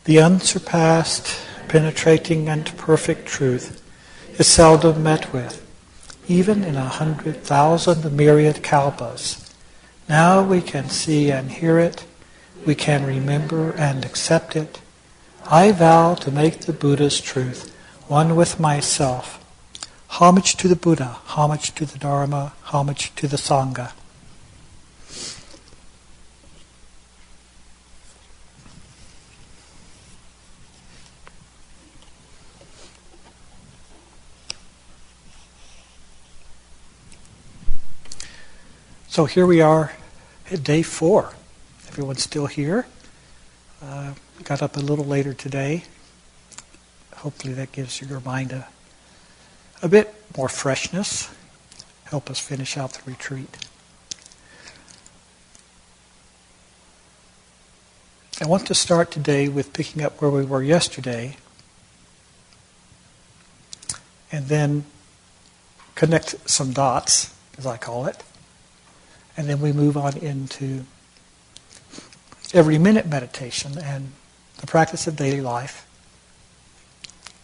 The unsurpassed, penetrating and perfect truth is seldom met with, even in 100,000 myriad kalpas. Now we can see and hear it, we can remember and accept it. I vow to make the Buddha's truth one with myself. Homage to the Buddha, homage to the Dharma, homage to the Sangha. So here we are at day 4. Everyone's still here. Got up a little later today. Hopefully that gives your mind a bit more freshness. Help us finish out the retreat. I want to start today with picking up where we were yesterday and then connect some dots, as I call it. And then we move on into every minute meditation and the practice of daily life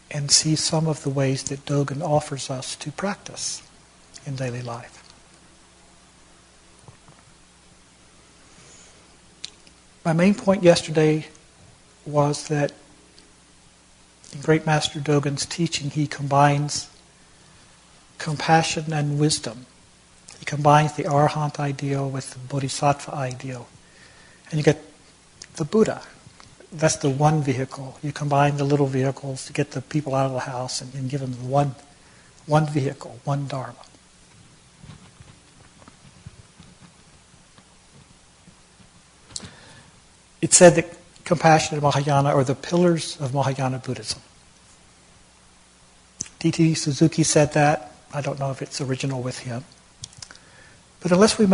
and see some of the ways that Dogen offers us to practice in daily life. My main point yesterday was that in Great Master Dogen's teaching he combines compassion and wisdom. He combines the Arahant ideal with the Bodhisattva ideal. And you get the Buddha. That's the one vehicle. You combine the little vehicles to get the people out of the house and give them the one vehicle, one Dharma. It's said that compassion and Mahayana are the pillars of Mahayana Buddhism. D.T. Suzuki said that. I don't know if it's original with him. But unless we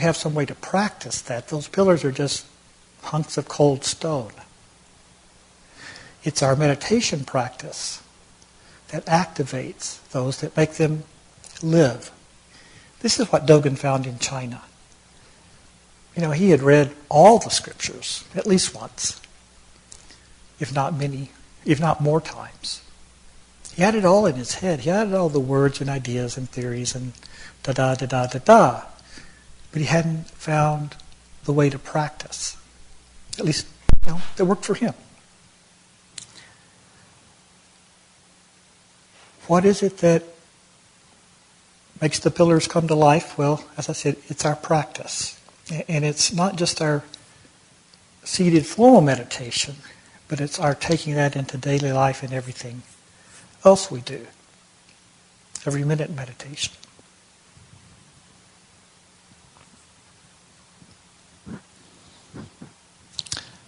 have some way to practice that, those pillars are just hunks of cold stone. It's our meditation practice that activates those, that make them live. This is what Dogen found in China. He had read all the scriptures at least once, if not many, if not more times. He had it all in his head. He had all the words and ideas and theories and da-da-da-da-da-da. But he hadn't found the way to practice. At least, that worked for him. What is it that makes the pillars come to life? Well, as I said, it's our practice. And it's not just our seated formal meditation, but it's our taking that into daily life and everything else we do. Every minute meditation.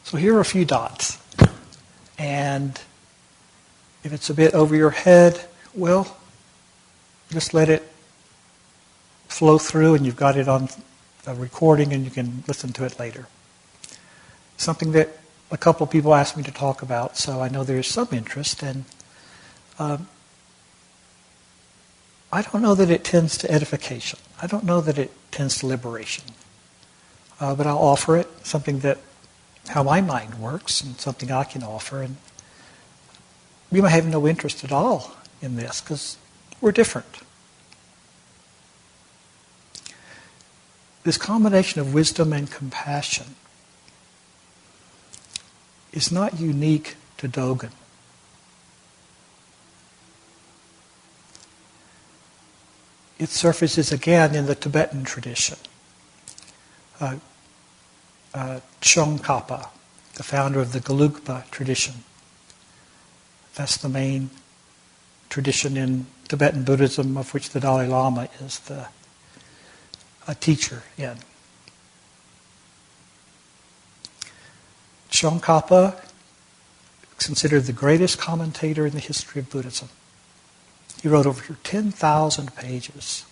So here are a few dots. And if it's a bit over your head, well, just let it flow through and you've got it on a recording and you can listen to it later. Something that a couple of people asked me to talk about, so I know there's some interest. And I don't know that it tends to edification. I don't know that it tends to liberation. But I'll offer it, something that how my mind works and something I can offer. And we might have no interest at all in this because we're different. This combination of wisdom and compassion is not unique to Dogen. It surfaces again in the Tibetan tradition. Tsongkhapa, the founder of the Gelugpa tradition. That's the main tradition in Tibetan Buddhism of which the Dalai Lama is a teacher in. Tsongkhapa is considered the greatest commentator in the history of Buddhism. He wrote over 10,000 pages,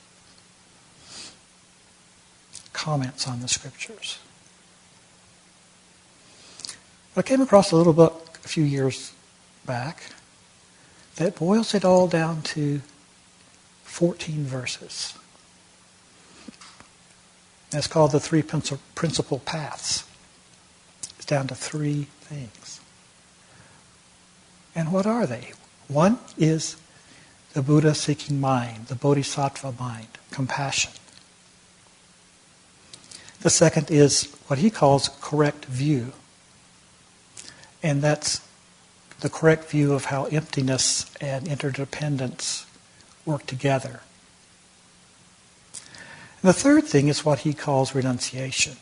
comments on the scriptures. I came across a little book a few years back that boils it all down to 14 verses. That's called the Three Principal Paths. It's down to three things. And what are they? One is the Buddha-seeking mind, the Bodhisattva mind, compassion. The second is what he calls correct view. And that's the correct view of how emptiness and interdependence work together. And the third thing is what he calls renunciation.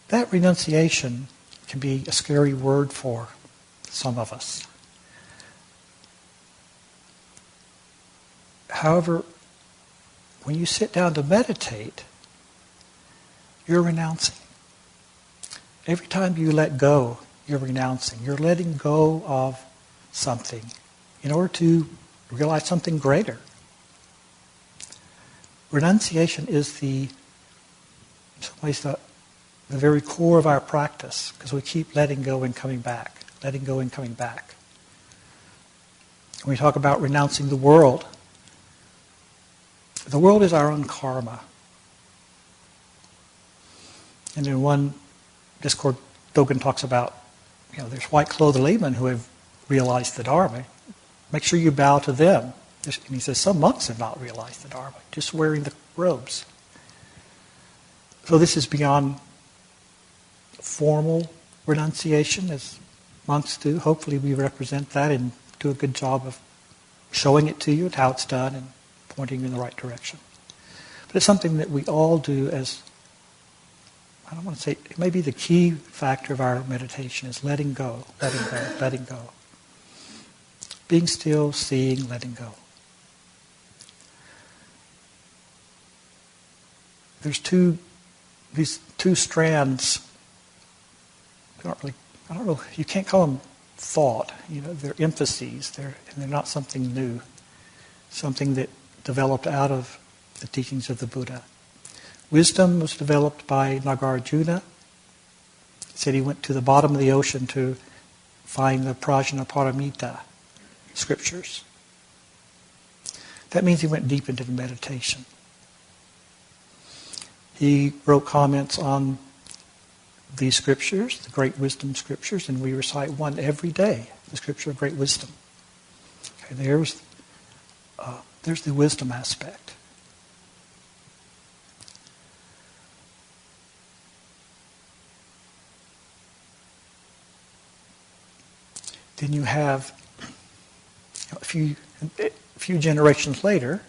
That renunciation can be a scary word for some of us. However, when you sit down to meditate, you're renouncing. Every time you let go, you're renouncing. You're letting go of something in order to realize something greater. Renunciation is in some ways the very core of our practice, because we keep letting go and coming back, letting go and coming back. When we talk about renouncing the world is our own karma. And in one discord, Dogen talks about, there's white-clothed laymen who have realized the Dharma. Make sure you bow to them. And he says, some monks have not realized the Dharma, just wearing the robes. So this is beyond formal renunciation, as monks do. Hopefully we represent that and do a good job of showing it to you and how it's done and pointing you in the right direction. But it's something that we all do as, I don't want to say, it may be the key factor of our meditation is letting go, letting go, letting go. Being still, seeing, letting go. There's these two strands. I don't know, you can't call them thought. They're emphases. They're not something new. Something that developed out of the teachings of the Buddha. Wisdom was developed by Nagarjuna. He said he went to the bottom of the ocean to find the Prajnaparamita scriptures. That means he went deep into the meditation. He wrote comments on these scriptures, the great wisdom scriptures, and we recite one every day, the scripture of great wisdom. Okay, there's the wisdom aspect. Then you have a few generations later,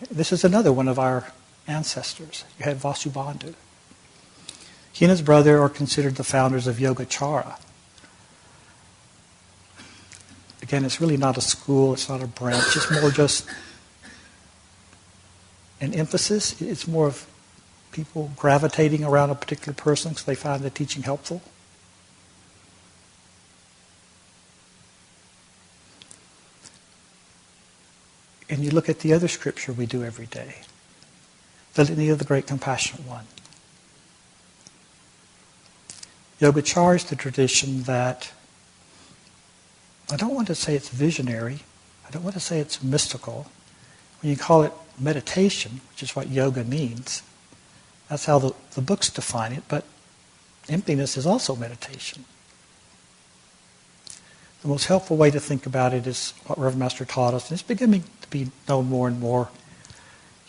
this is another one of our ancestors. You had Vasubandhu. He and his brother are considered the founders of Yogacara. Again, it's really not a school, it's not a branch, it's more just an emphasis. It's more of people gravitating around a particular person because they find the teaching helpful. And you look at the other scripture we do every day, the Litany of the Great Compassionate One. Yogacara is the tradition that, I don't want to say it's visionary, I don't want to say it's mystical. When you call it meditation, which is what yoga means, that's how the books define it, but emptiness is also meditation. The most helpful way to think about it is what Reverend Master taught us, and it's beginning to be known more and more.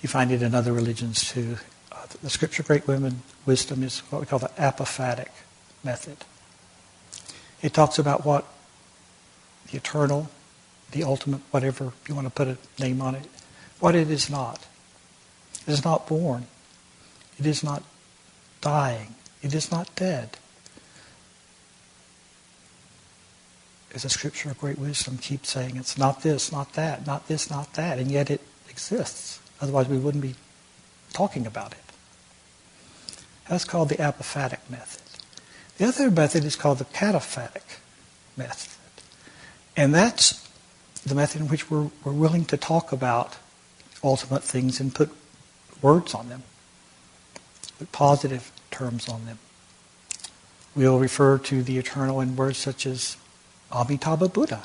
You find it in other religions too. The scripture of great wisdom is what we call the apophatic method. It talks about what the eternal, the ultimate, whatever you want to put a name on it, what it is not. It is not born. It is not dying. It is not dead. As the scripture of great wisdom keeps saying, it's not this, not that, not this, not that, and yet it exists. Otherwise we wouldn't be talking about it. That's called the apophatic method. The other method is called the cataphatic method. And that's the method in which we're willing to talk about ultimate things and put words on them, put positive terms on them. We'll refer to the eternal in words such as Amitabha Buddha,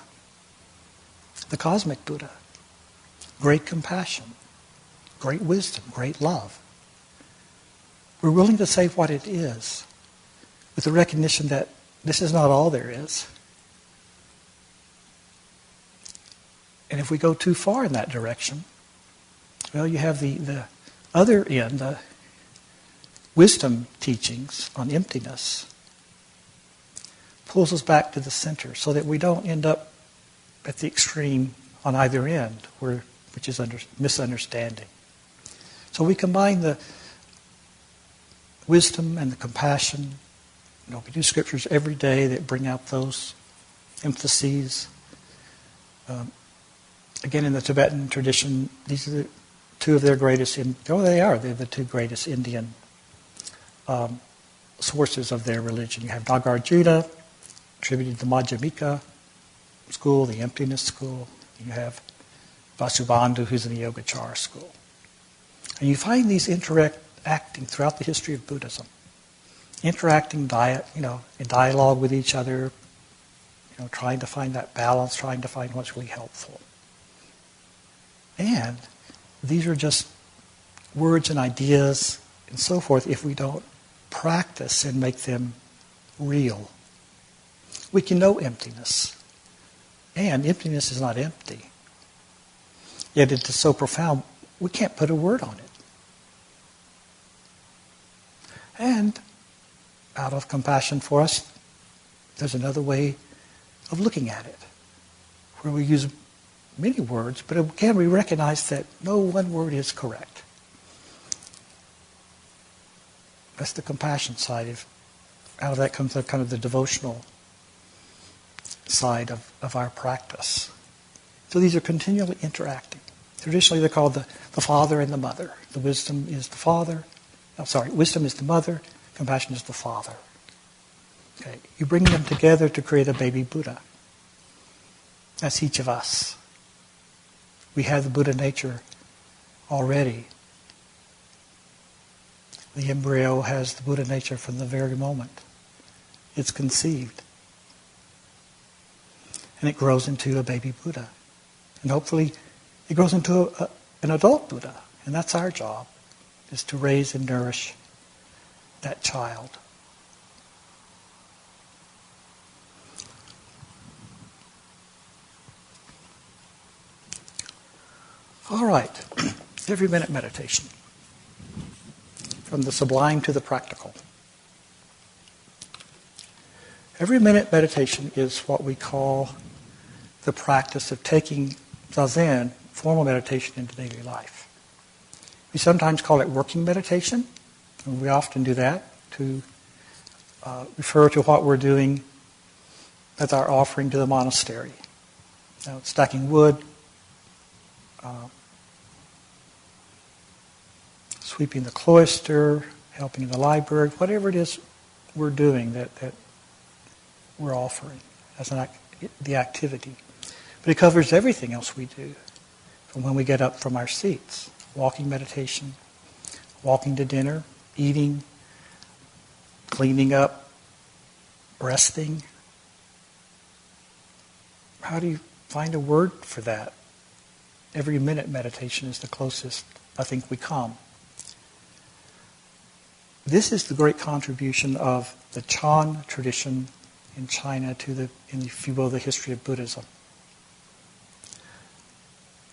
the cosmic Buddha, great compassion, great wisdom, great love. we're willing to say what it is with the recognition that this is not all there is. And if we go too far in that direction, well, you have the other end, the wisdom teachings on emptiness, pulls us back to the center so that we don't end up at the extreme on either end, which is misunderstanding. So we combine the wisdom and the compassion. We do scriptures every day that bring out those emphases. Again, in the Tibetan tradition, these are two of their greatest. They're the two greatest Indian sources of their religion. You have Nagarjuna, attributed to the Madhyamika school, the emptiness school. You have Vasubandhu, who's in the Yogacara school. And you find these interacting throughout the history of Buddhism. Interacting in dialogue with each other, trying to find that balance, trying to find what's really helpful. And these are just words and ideas and so forth if we don't practice and make them real. We can know emptiness. And emptiness is not empty. Yet it is so profound, we can't put a word on it. And out of compassion for us, there's another way of looking at it, where we use many words, but again we recognize that no one word is correct. That's the compassion side. Out of that comes kind of the devotional side of our practice. So these are continually interacting. Traditionally they're called the father and the mother. The wisdom is the father. Wisdom is the mother. Compassion is the father. Okay, you bring them together to create a baby Buddha. That's each of us. We have the Buddha nature already. The embryo has the Buddha nature from the very moment it's conceived. And it grows into a baby Buddha. And hopefully it grows into an adult Buddha. And that's our job, is to raise and nourish that child. All right. Every minute meditation. From the sublime to the practical. Every minute meditation is what we call the practice of taking zazen, formal meditation, into daily life. We sometimes call it working meditation, and we often do that to refer to what we're doing as our offering to the monastery. Stacking wood, sweeping the cloister, helping in the library, whatever it is we're doing that we're offering as the activity. But it covers everything else we do, from when we get up from our seats, walking meditation, walking to dinner, eating, cleaning up, resting. How do you find a word for that? Every minute meditation is the closest I think we come. This is the great contribution of the Chan tradition in China to if you will, the history of Buddhism.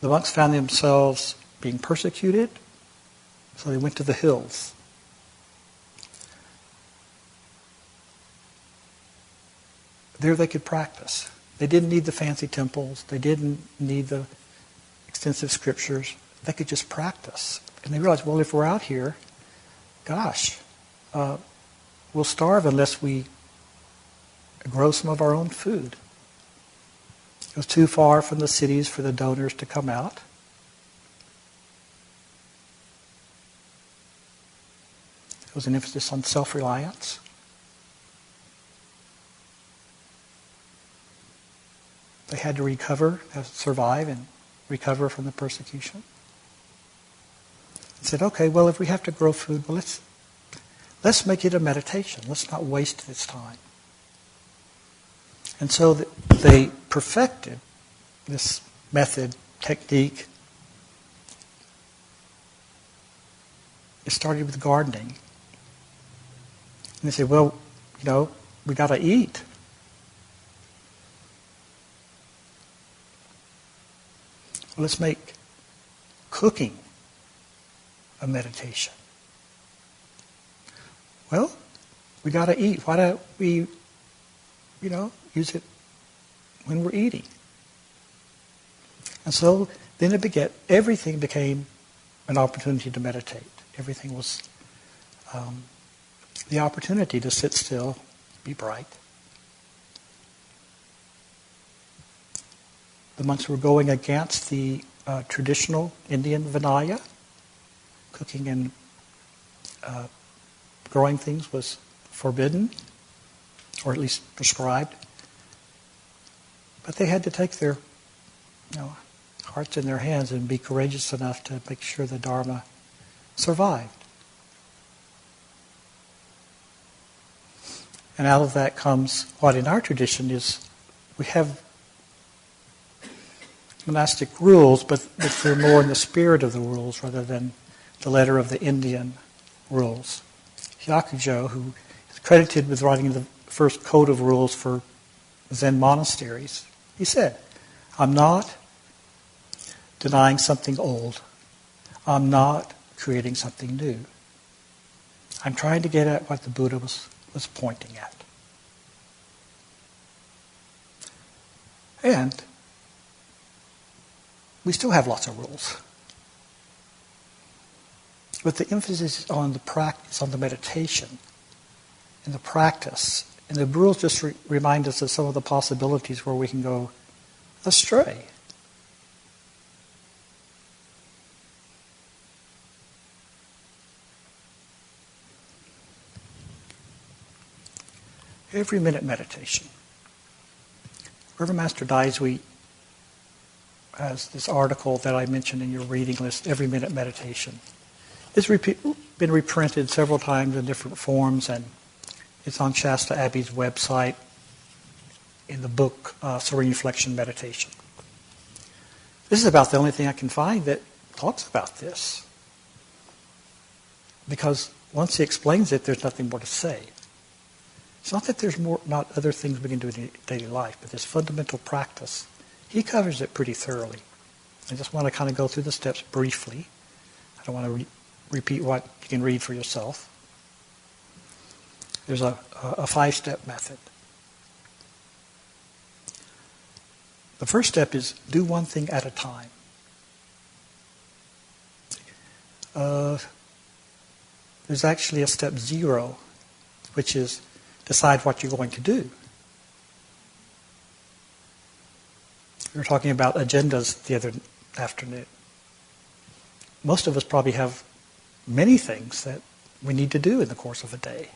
The monks found themselves being persecuted, so they went to the hills. There they could practice. They didn't need the fancy temples. They didn't need the extensive scriptures. They could just practice. And they realized, well, if we're out here, we'll starve unless we grow some of our own food. It was too far from the cities for the donors to come out. There was an emphasis on self-reliance. They had to survive and recover from the persecution. And said, okay, well, if we have to grow food, well, let's make it a meditation. Let's not waste this time. And so they perfected this method, technique. It started with gardening. And they say, well, we got to eat. Well, let's make cooking a meditation. Well, we got to eat. Why don't we, use it when we're eating? And so then everything became an opportunity to meditate. Everything was the opportunity to sit still, be bright. The monks were going against the traditional Indian Vinaya. Cooking and growing things was forbidden, or at least prescribed. But they had to take their hearts in their hands and be courageous enough to make sure the Dharma survived. And out of that comes what in our tradition is, we have monastic rules, but they're more in the spirit of the rules rather than the letter of the Indian rules. Hyakujo, who is credited with writing the first code of rules for Zen monasteries, he said, I'm not denying something old. I'm not creating something new. I'm trying to get at what the Buddha was pointing at. And we still have lots of rules. But the emphasis is on the practice, on the meditation, and the practice. And the rules just remind us of some of the possibilities where we can go astray. Every minute meditation. Reverend Master Daisui has this article that I mentioned in your reading list, Every Minute Meditation. It's been reprinted several times in different forms, and it's on Shasta Abbey's website in the book Serene Reflection Meditation. This is about the only thing I can find that talks about this. Because once he explains it, there's nothing more to say. It's not that there's not other things we can do in daily life, but this fundamental practice, he covers it pretty thoroughly. I just want to kind of go through the steps briefly. I don't want to repeat what you can read for yourself. There's a 5-step method. The first step is do one thing at a time. There's actually a step 0, which is decide what you're going to do. We were talking about agendas the other afternoon. Most of us probably have many things that we need to do in the course of a day.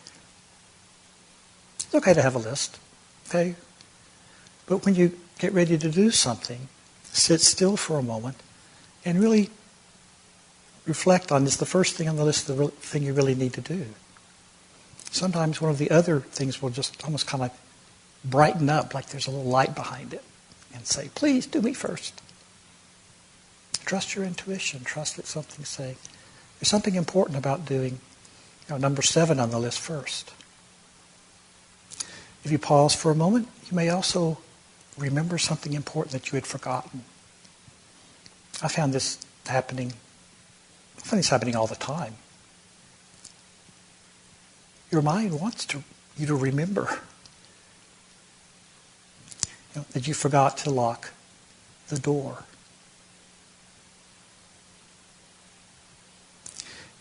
It's okay to have a list, okay? But when you get ready to do something, sit still for a moment and really reflect on, is the first thing on the list the thing you really need to do? Sometimes one of the other things will just almost kind of brighten up, like there's a little light behind it, and say, please do me first. Trust your intuition. Trust that something's saying. There's something important about doing number 7 on the list first. If you pause for a moment, you may also remember something important that you had forgotten. I found this happening. I find this happening all the time. Your mind wants you to remember that you forgot to lock the door.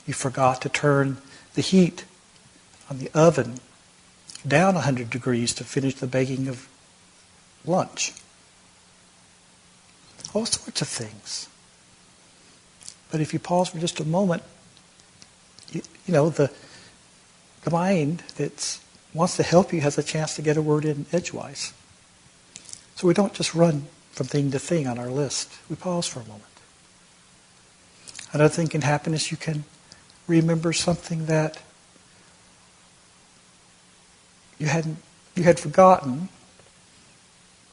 You forgot to turn the heat on the oven down 100 degrees to finish the baking of lunch. All sorts of things. But if you pause for just a moment, the mind that wants to help you has a chance to get a word in edgewise. So we don't just run from thing to thing on our list. We pause for a moment. Another thing can happen is you can remember something that you had forgotten.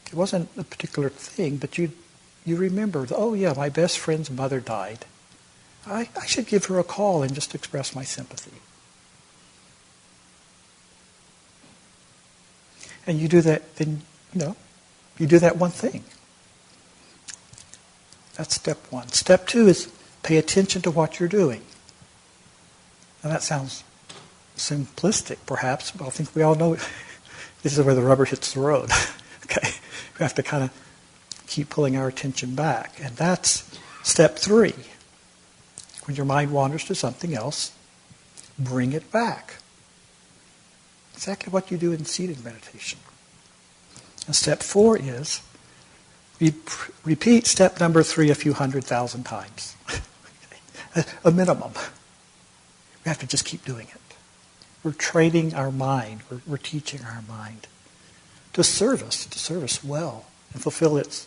It wasn't a particular thing, but you remember, oh yeah, my best friend's mother died. I should give her a call and just express my sympathy. And you do that, then, you do that one thing. That's step one. Step two is pay attention to what you're doing. Now that sounds simplistic, perhaps, but I think we all know this is where the rubber hits the road. Okay, we have to kind of keep pulling our attention back. And that's step three. When your mind wanders to something else, bring it back. Exactly what you do in seated meditation. And step four is repeat step number 3 a few 100,000 times. A minimum. We have to just keep doing it. We're training our mind. We're teaching our mind to serve us well and fulfill its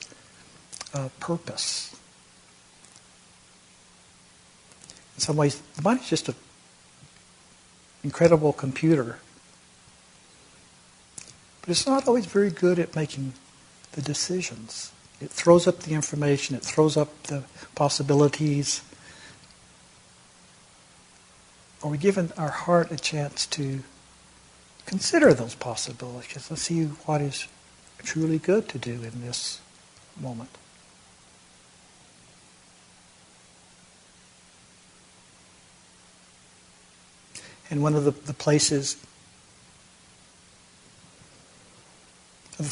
purpose. In some ways, the mind is just an incredible computer. But it's not always very good at making the decisions. It throws up the information. It throws up the possibilities. Are we giving our heart a chance to consider those possibilities and see what is truly good to do in this moment? And one of the places, the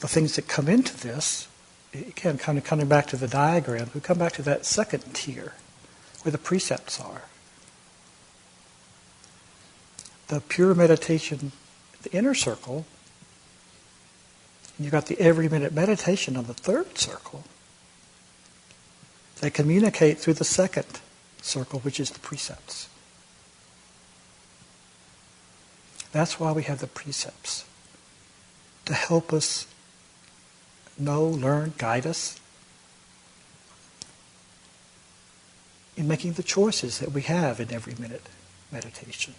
things that come into this, again, kind of coming back to the diagram, we come back to that second tier, where the precepts are. The pure meditation, the inner circle, and you've got the every minute meditation on the third circle. They communicate through the second circle, which is the precepts. That's why we have the precepts, to help us know, learn, guide us in making the choices that we have in every minute meditation.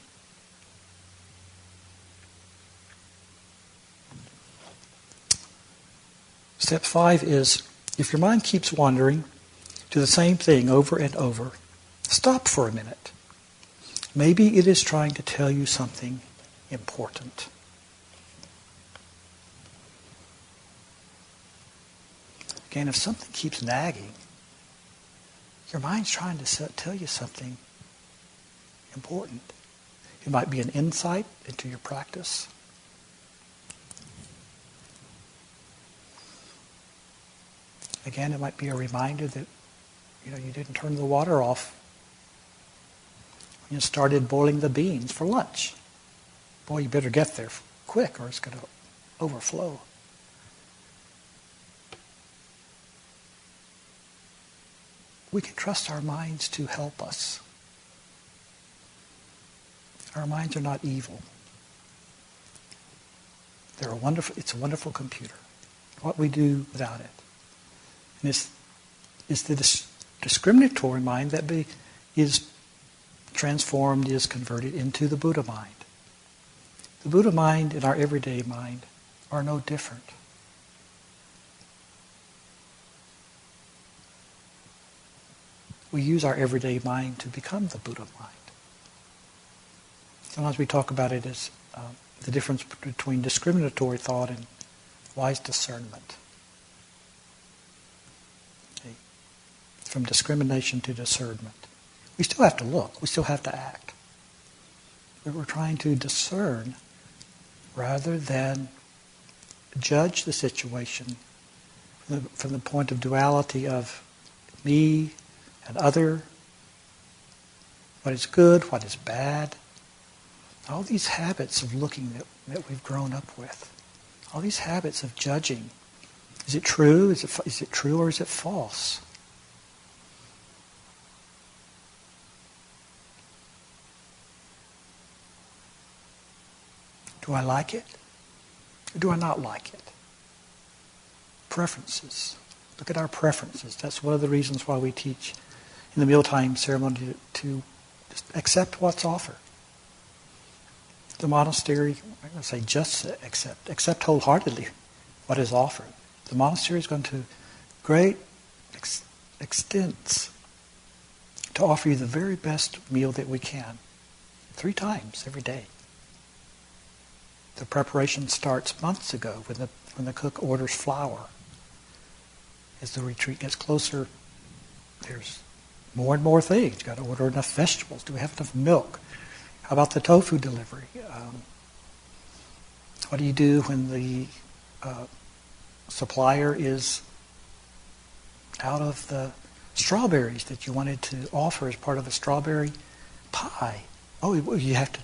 Step 5 is, if your mind keeps wandering to the same thing over and over, stop for a minute. Maybe it is trying to tell you something important. Again, if something keeps nagging, your mind's trying to tell you something important. It might be an insight into your practice. Again, it might be a reminder that you didn't turn the water off when you started boiling the beans for lunch. Boy, you better get there quick or it's going to overflow. We can trust our minds to help us. Our minds are not evil. It's a wonderful computer. What we do without it. And it's the discriminatory mind that is transformed, is converted into the Buddha mind. The Buddha mind and our everyday mind are no different. We use our everyday mind to become the Buddha mind. Sometimes we talk about it as the difference between discriminatory thought and wise discernment. Okay. From discrimination to discernment. We still have to look. We still have to act. But we're trying to discern rather than judge the situation from the point of duality of me and other, what is good, what is bad. All these habits of looking that we've grown up with. All these habits of judging. Is it true? Is it true or is it false? Do I like it? Or do I not like it? Preferences. Look at our preferences. That's one of the reasons why we teach in the mealtime ceremony to just accept what's offered. The monastery, I'm going to say just accept wholeheartedly what is offered. The monastery is going to great extents to offer you the very best meal that we can, 3 times every day. The preparation starts months ago when the cook orders flour. As the retreat gets closer, there's more and more things. You've got to order enough vegetables. Do we have enough milk? How about the tofu delivery? What do you do when the supplier is out of the strawberries that you wanted to offer as part of a strawberry pie? Oh, you have to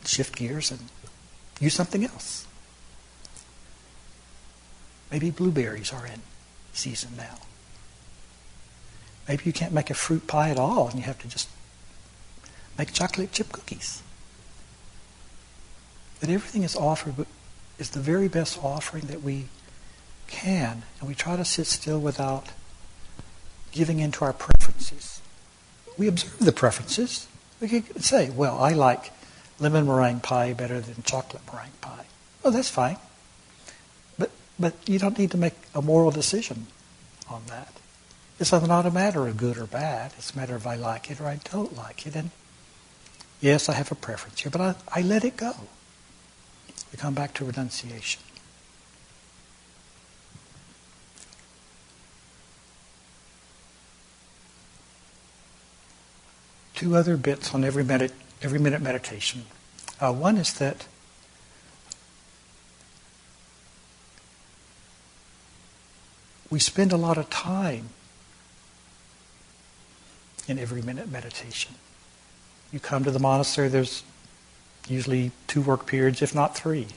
shift gears and use something else. Maybe blueberries are in season now. Maybe you can't make a fruit pie at all and you have to just make chocolate chip cookies. But everything is offered, but is the very best offering that we can, and we try to sit still without giving in to our preferences. We observe the preferences. We can say, well, I like lemon meringue pie better than chocolate meringue pie. Oh, that's fine. But you don't need to make a moral decision on that. It's not a matter of good or bad. It's a matter of I like it or I don't like it. And yes, I have a preference here, but I let it go. We come back to renunciation. Two other bits on every minute meditation. One is that we spend a lot of time in every minute meditation. You come to the monastery, there's usually 2 work periods, if not 3.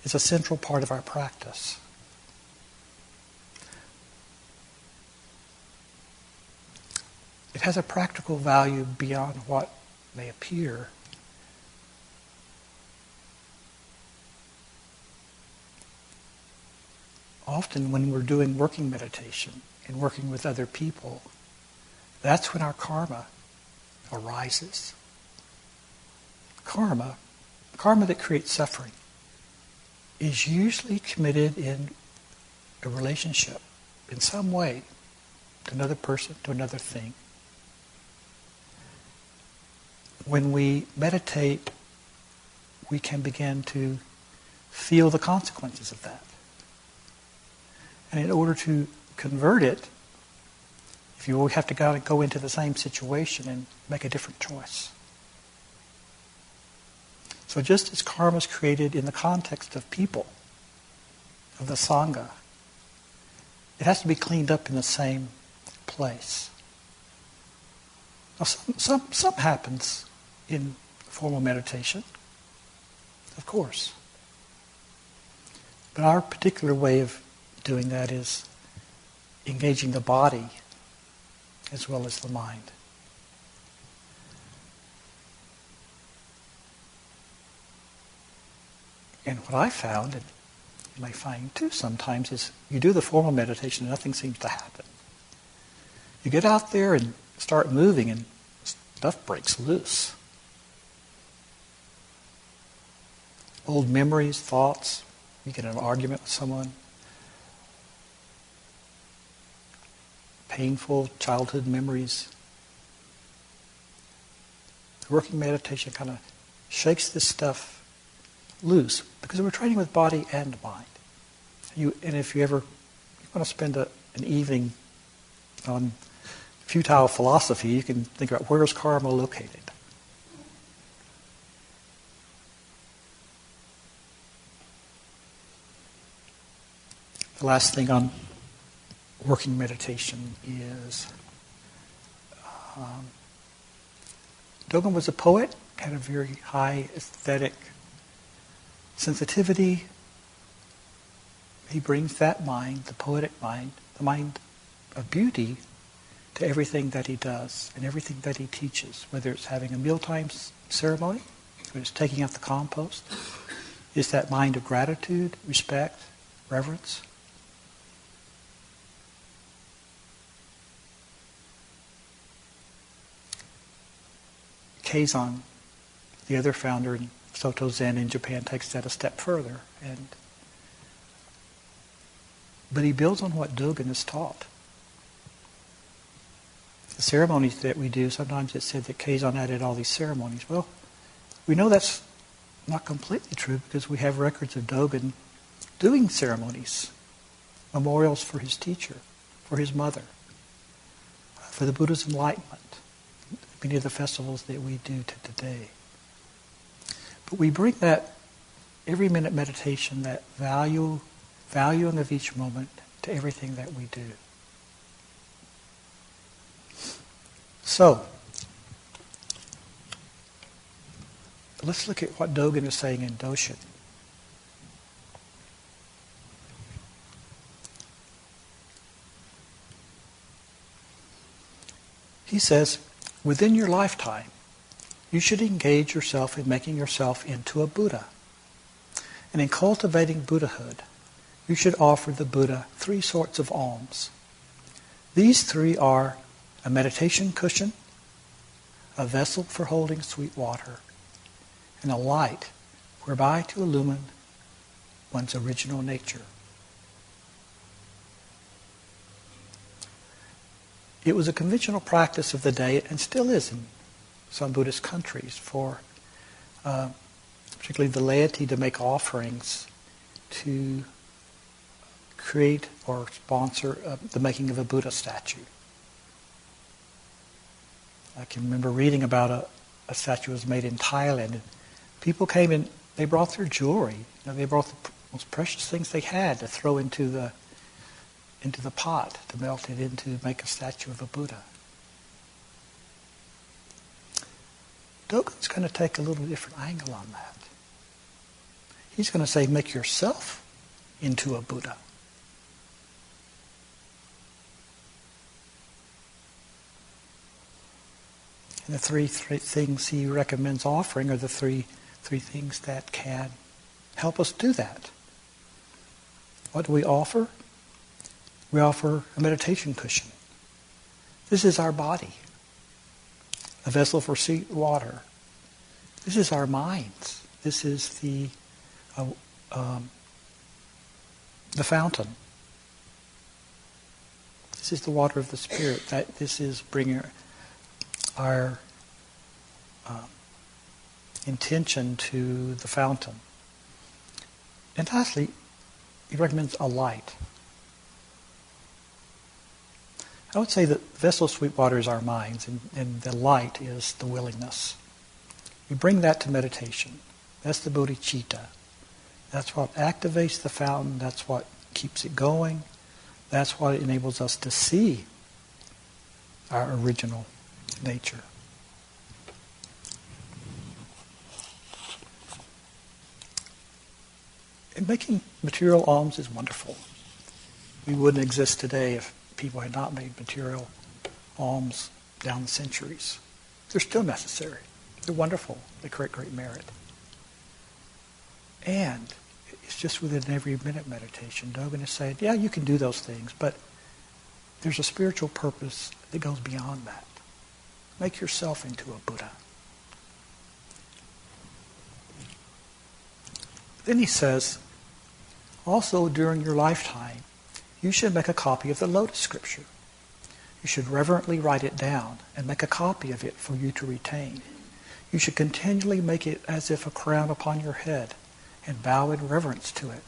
It's a central part of our practice. It has a practical value beyond what may appear. Often when we're doing working meditation and working with other people, that's when our karma arises. Karma that creates suffering, is usually committed in a relationship in some way to another person, to another thing. When we meditate, we can begin to feel the consequences of that. And in order to convert it, if you have to go into the same situation and make a different choice. So just as karma is created in the context of people, of the Sangha, it has to be cleaned up in the same place. Now some happens in formal meditation, of course. But our particular way of doing that is engaging the body as well as the mind. And what I found, and you may find too sometimes, is you do the formal meditation and nothing seems to happen. You get out there and start moving and stuff breaks loose. Old memories, thoughts, you get in an argument with someone. Painful childhood memories. The working meditation kind of shakes this stuff loose because we're training with body and mind. And if you want to spend an evening on futile philosophy, you can think about where is karma located. The last thing on working meditation is Dogen was a poet, had a very high aesthetic sensitivity. He brings that mind, the poetic mind, the mind of beauty, to everything that he does and everything that he teaches, whether it's having a mealtime ceremony, whether it's taking out the compost. Is that mind of gratitude, respect, reverence? Keizan, the other founder in Soto Zen in Japan, takes that a step further. But he builds on what Dogen has taught. The ceremonies that we do, sometimes it's said that Keizan added all these ceremonies. Well, we know that's not completely true, because we have records of Dogen doing ceremonies, memorials for his teacher, for his mother, for the Buddha's enlightenment, many of the festivals that we do to today. But we bring that every minute meditation, that valuing of each moment, to everything that we do. So, let's look at what Dogen is saying in Doshin. He says, within your lifetime, you should engage yourself in making yourself into a Buddha. And in cultivating Buddhahood, you should offer the Buddha 3 sorts of alms. These 3 are a meditation cushion, a vessel for holding sweet water, and a light whereby to illumine one's original nature. It was a conventional practice of the day, and still is in some Buddhist countries, for particularly the laity to make offerings to create or sponsor the making of a Buddha statue. I can remember reading about a statue was made in Thailand, and people came in, they brought their jewelry. They brought the most precious things they had to throw into the pot, to melt it in, to make a statue of a Buddha. Dogen's going to take a little different angle on that. He's going to say, make yourself into a Buddha. And the three things he recommends offering are the three things that can help us do that. What do we offer? We offer a meditation cushion. This is our body. A vessel for sweet water. This is our minds. This is the fountain. This is the water of the Spirit. This is bringing our intention to the fountain. And lastly, he recommends a light. I would say that the vessel of sweet water is our minds, and the light is the willingness. We bring that to meditation. That's the bodhicitta. That's what activates the fountain. That's what keeps it going. That's what enables us to see our original nature. And making material alms is wonderful. We wouldn't exist today if people had not made material alms down the centuries. They're still necessary. They're wonderful. They create great merit. And it's just within every minute meditation. Dogen is saying, yeah, you can do those things, but there's a spiritual purpose that goes beyond that. Make yourself into a Buddha. Then he says, also during your lifetime, you should make a copy of the Lotus Scripture. You should reverently write it down and make a copy of it for you to retain. You should continually make it as if a crown upon your head and bow in reverence to it,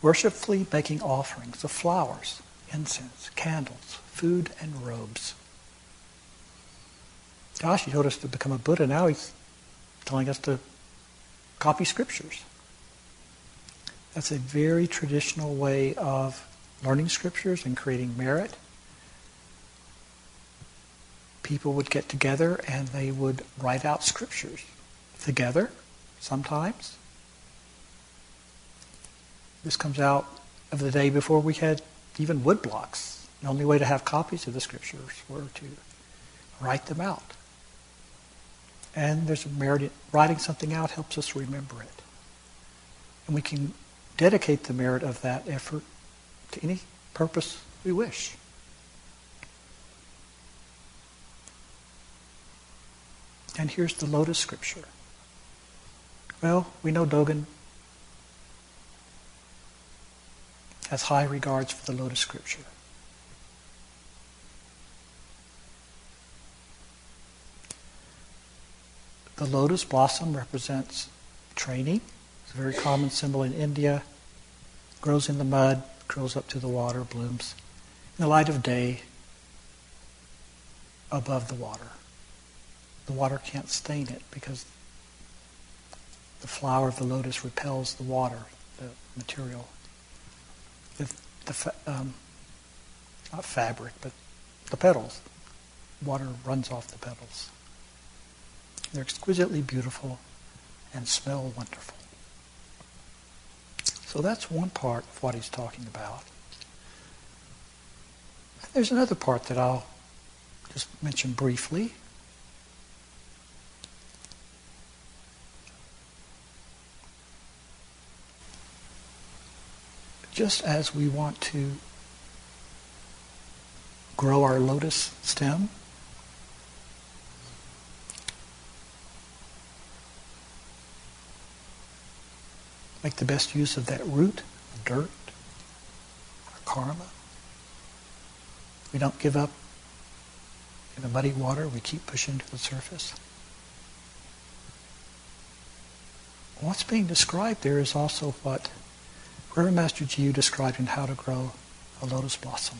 worshipfully making offerings of flowers, incense, candles, food, and robes. Gosh, he told us to become a Buddha. Now he's telling us to copy scriptures. That's a very traditional way of learning scriptures and creating merit. People would get together and they would write out scriptures together, sometimes. This comes out of the day before we had even wood blocks. The only way to have copies of the scriptures were to write them out. And there's a merit in writing something out helps us remember it. And we can dedicate the merit of that effort to any purpose we wish. And here's the Lotus Scripture. Well, we know Dogen has high regards for the Lotus Scripture. The lotus blossom represents training. It's a very common symbol in India. Grows in the mud, grows up to the water, blooms in the light of day above the water. The water can't stain it because the flower of the lotus repels the water, the material. Not fabric, but the petals. Water runs off the petals. They're exquisitely beautiful and smell wonderful. So that's one part of what he's talking about. There's another part that I'll just mention briefly. Just as we want to grow our lotus stem, make the best use of that root, dirt, our karma. We don't give up in the muddy water. We keep pushing to the surface. What's being described there is also what Reverend Master Jiyu described in How to Grow a Lotus Blossom.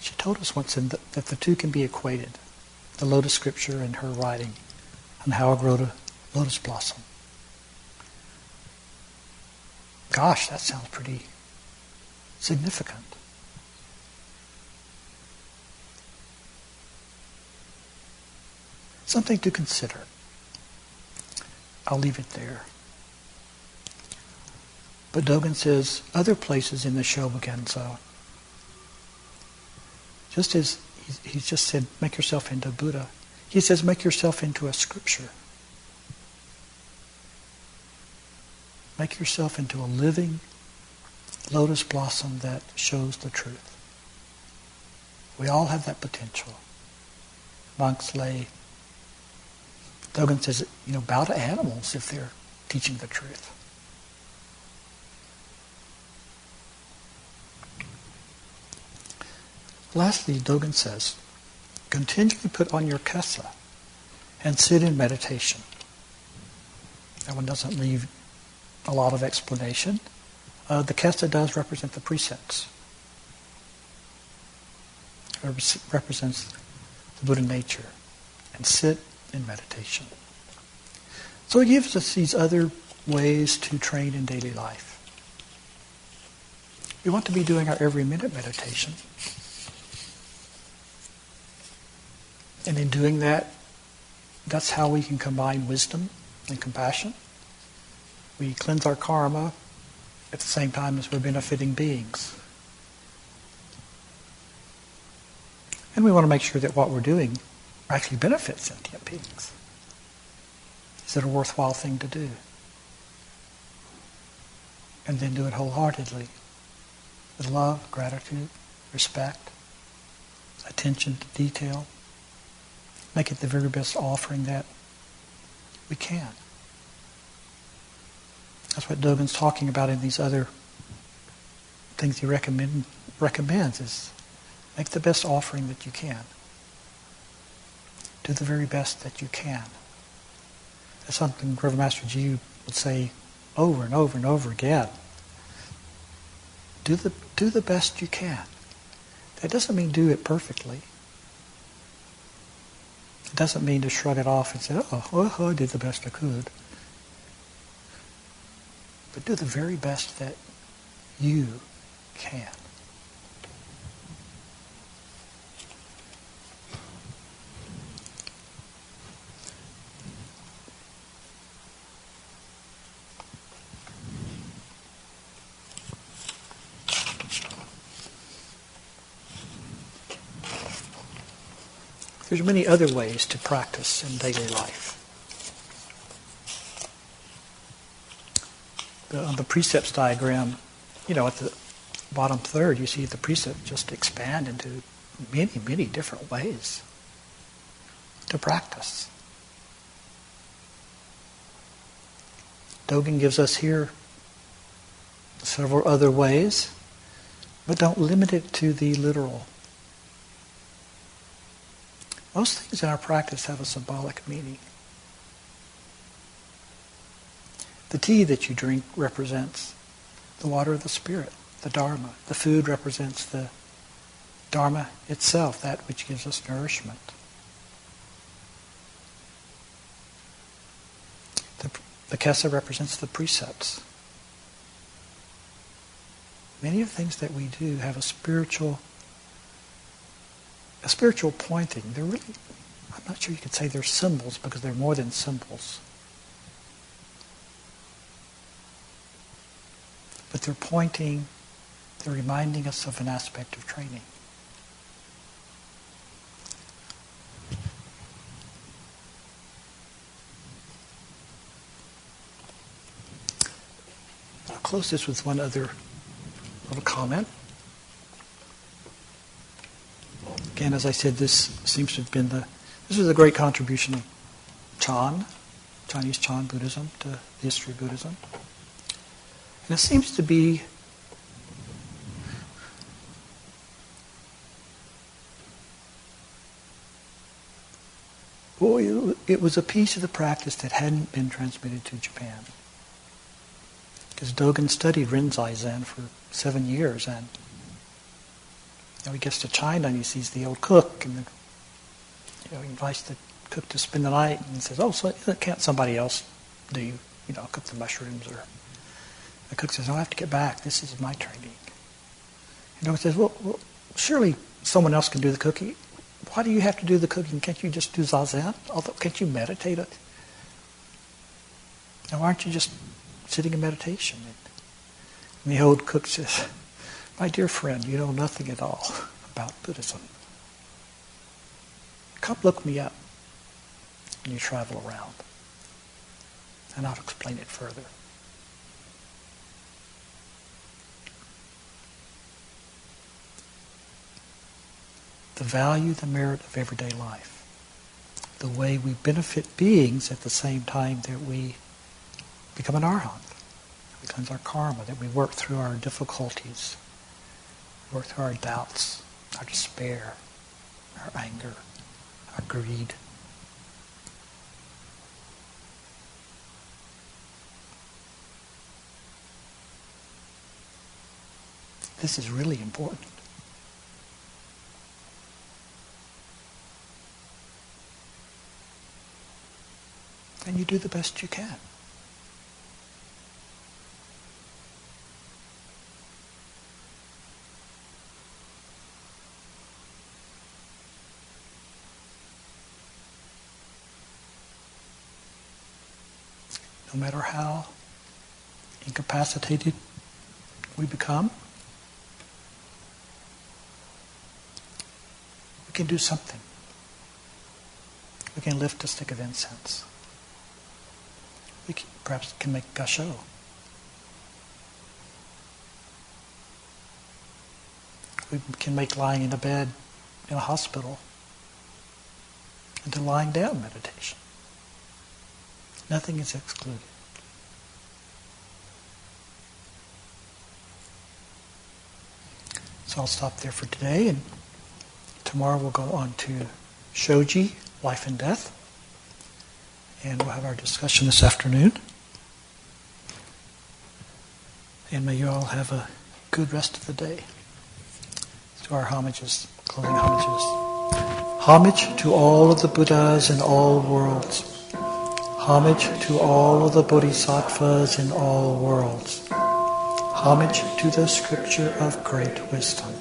She told us once that the two can be equated, the Lotus Scripture and her writing on how to grow a lotus blossom. Gosh, that sounds pretty significant. Something to consider. I'll leave it there. But Dogen says other places in the Shobogenzo, just as he's just said, make yourself into Buddha, he says, make yourself into a scripture. Make yourself into a living lotus blossom that shows the truth. We all have that potential. Monks, lay. Dogen says, bow to animals if they're teaching the truth. Lastly, Dogen says, continually put on your kesa and sit in meditation. That one doesn't leave a lot of explanation. The kesa does represent the precepts. It represents the Buddha nature. And sit in meditation. So he gives us these other ways to train in daily life. We want to be doing our every minute meditation. And in doing that, that's how we can combine wisdom and compassion. We cleanse our karma at the same time as we're benefiting beings. And we want to make sure that what we're doing actually benefits sentient beings. Is it a worthwhile thing to do? And then do it wholeheartedly, with love, gratitude, respect, attention to detail. Make it the very best offering that we can. That's what Dogen's talking about in these other things he recommends is make the best offering that you can. Do the very best that you can. That's something Reverend Master Jiyu would say over and over and over again. Do the best you can. That doesn't mean do it perfectly. It doesn't mean to shrug it off and say, I did the best I could. But do the very best that you can. There's many other ways to practice in daily life. On the precepts diagram, at the bottom third, you see the precepts just expand into many, many different ways to practice. Dogen gives us here several other ways, but don't limit it to the literal. Most things in our practice have a symbolic meaning. The tea that you drink represents the water of the Spirit, the Dharma. The food represents the Dharma itself, that which gives us nourishment. The kesa represents the precepts. Many of the things that we do have a spiritual pointing. They're really, I'm not sure you could say they're symbols because they're more than symbols. But they're pointing, they're reminding us of an aspect of training. I'll close this with one other little comment. Again, as I said, this seems to have been this was a great contribution of Chinese Chan Buddhism to the history of Buddhism. And it seems to be it was a piece of the practice that hadn't been transmitted to Japan. Because Dogen studied Rinzai Zen for 7 years, and he gets to China and he sees the old cook, and he invites the cook to spend the night, and he says, "Oh, so can't somebody else cook the mushrooms?" Or the cook says, "Oh, I have to get back. This is my training." And Dogen says, well, surely someone else can do the cooking. Why do you have to do the cooking? Can't you just do zazen? Can't you meditate? And why aren't you just sitting in meditation? And the old cook says, "My dear friend, you know nothing at all about Buddhism. Come look me up when you travel around, and I'll explain it further." The value, the merit of everyday life. The way we benefit beings at the same time that we become an arhat. It becomes our karma, that we work through our difficulties, work through our doubts, our despair, our anger, our greed. This is really important. And you do the best you can. No matter how incapacitated we become, we can do something. We can lift a stick of incense. We perhaps can make gasho. We can make lying in a bed in a hospital into lying down meditation. Nothing is excluded. So I'll stop there for today, and tomorrow we'll go on to Shoji, Life and Death. And we'll have our discussion this afternoon. And may you all have a good rest of the day. To our homages, closing homages. Homage to all of the Buddhas in all worlds. Homage to all of the Bodhisattvas in all worlds. Homage to the scripture of great wisdom.